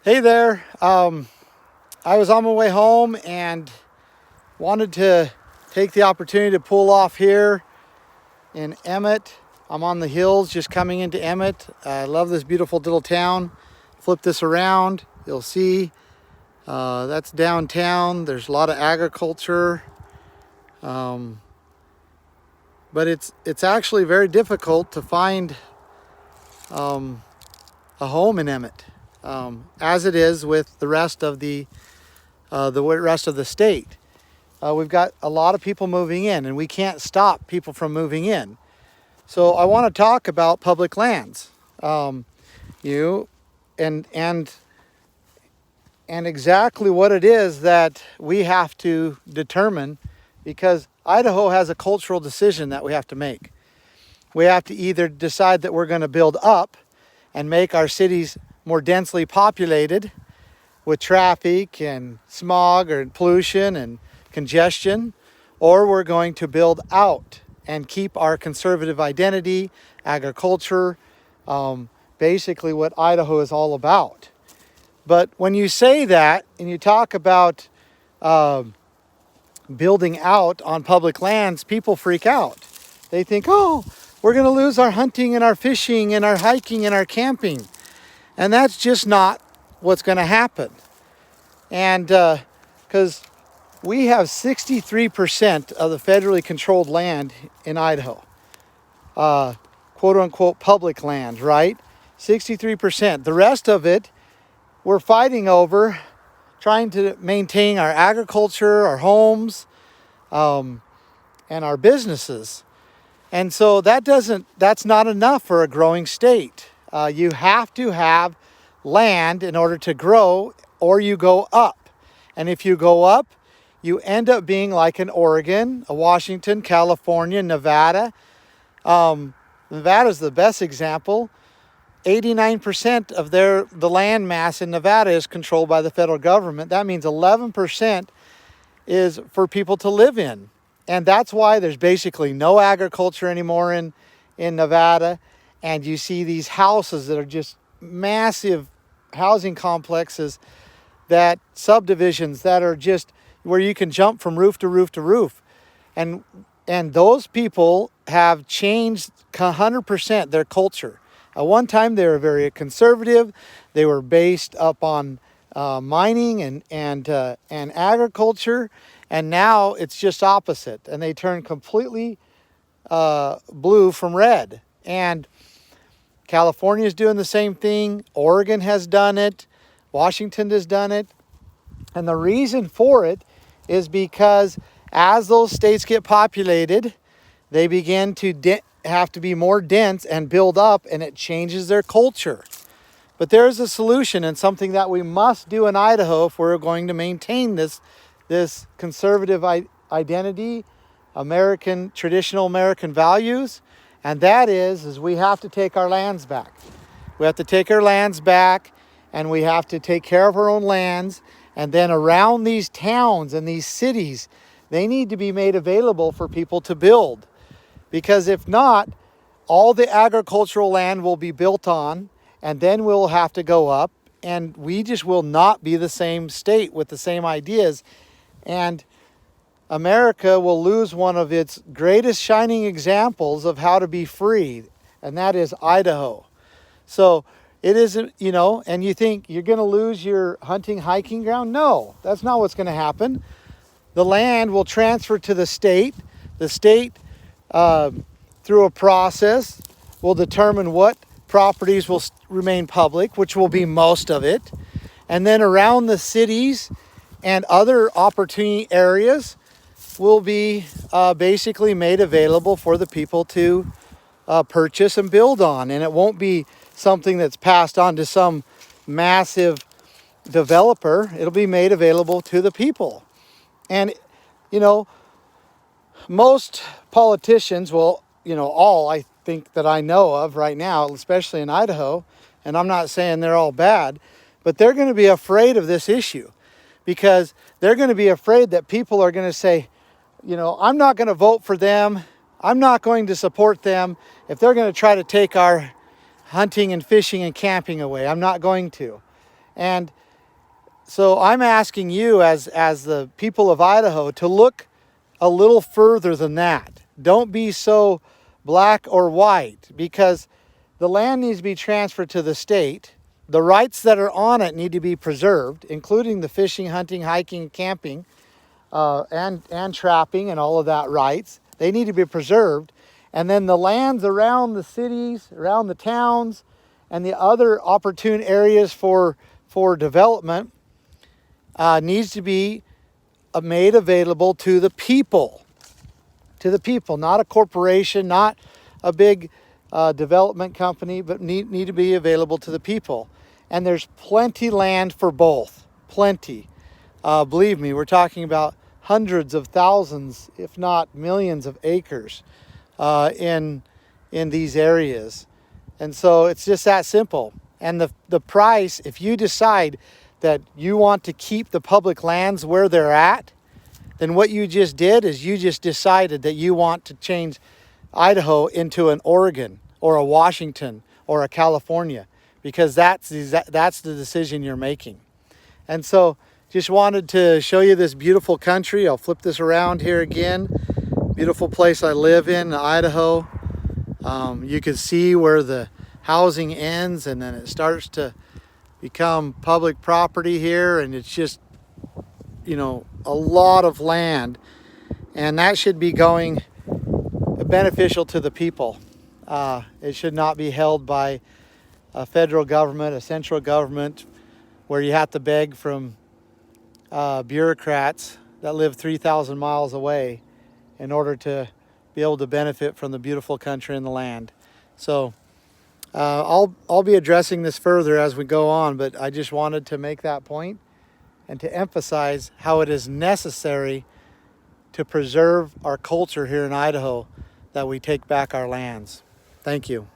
Hey there. I was on my way home and wanted to take the opportunity to pull off here in Emmett. I'm on the hills just coming into Emmett. I love this beautiful little town. Flip this around, you'll see that's downtown. There's a lot of agriculture, um, but it's actually very difficult to find a home in Emmett, as it is with the rest of the rest of the state. We've got a lot of people moving in, and we can't stop people from moving in. So I want to talk about public lands, you and exactly what it is that we have to determine, because Idaho has a cultural decision that we have to make. We have to either decide that we're going to build up and make our cities more densely populated with traffic and smog or pollution and congestion, or we're going to build out and keep our conservative identity, agriculture, basically what Idaho is all about. But when you say that and you talk about building out on public lands, people freak out. They think, oh, we're going to lose our hunting and our fishing and our hiking and our camping. And that's just not what's going to happen. And because we have 63% of the federally controlled land in Idaho, quote unquote public land, right? 63%. The rest of it, we're fighting over, trying to maintain our agriculture, our homes, and our businesses. And so that's not enough for a growing state. You have to have land in order to grow, or you go up. And if you go up, you end up being like an Oregon, a Washington, California, Nevada. Nevada's the best example. 89% of the land mass in Nevada is controlled by the federal government. That means 11% is for people to live in. And that's why there's basically no agriculture anymore in Nevada. And you see these houses that are just massive housing complexes, that subdivisions that are just where you can jump from roof to roof to roof. And those people have changed 100% their culture. At one time, they were very conservative. They were based up on mining and agriculture. And now it's just opposite. And they turn completely blue from red. And California is doing the same thing. Oregon has done it. Washington has done it. And the reason for it is because as those states get populated, they begin to have to be more dense and build up, and it changes their culture. But there's a solution, and something that we must do in Idaho if we're going to maintain this conservative identity, traditional American values, and that is we have to take our lands back. We have to take our lands back, and we have to take care of our own lands. And then around these towns and these cities, they need to be made available for people to build. Because if not, all the agricultural land will be built on, and then we'll have to go up, and we just will not be the same state with the same ideas. And America will lose one of its greatest shining examples of how to be free, and that is Idaho. So it isn't, and you think you're going to lose your hunting, hiking ground? No, that's not what's going to happen. The land will transfer to the state. The state, through a process, will determine what properties will remain public, which will be most of it. And then around the cities and other opportunity areas will be basically made available for the people to purchase and build on. And it won't be something that's passed on to some massive developer. It'll be made available to the people. And, most politicians will, all I think that I know of right now, especially in Idaho, and I'm not saying they're all bad, but they're going to be afraid of this issue, because they're going to be afraid that people are going to say, I'm not going to vote for them. I'm not going to support them if they're going to try to take our hunting and fishing and camping away. I'm not going to. And so I'm asking you as the people of Idaho to look a little further than that. Don't be so black or white, because the land needs to be transferred to the state. The rights that are on it need to be preserved, including the fishing, hunting, hiking, camping, and trapping and all of that rights. They need to be preserved. And then the lands around the cities, around the towns, and the other opportune areas for development needs to be made available to the people. To the people, not a corporation, not a big development company, but need to be available to the people. And there's plenty land for both, plenty. Believe me, we're talking about hundreds of thousands, if not millions of acres in these areas. And so it's just that simple. And the price, if you decide that you want to keep the public lands where they're at, then what you just did is you just decided that you want to change Idaho into an Oregon or a Washington or a California, because that's the decision you're making. And so just wanted to show you this beautiful country. I'll flip this around here again. Beautiful place I live in, Idaho. You can see where the housing ends and then it starts to become public property here, and it's just, you know, a lot of land, and that should be going beneficial to the people. It should not be held by a federal government, a central government, where you have to beg from bureaucrats that live 3,000 miles away in order to be able to benefit from the beautiful country and the land. So I'll be addressing this further as we go on, but I just wanted to make that point and to emphasize how it is necessary to preserve our culture here in Idaho, that we take back our lands. Thank you.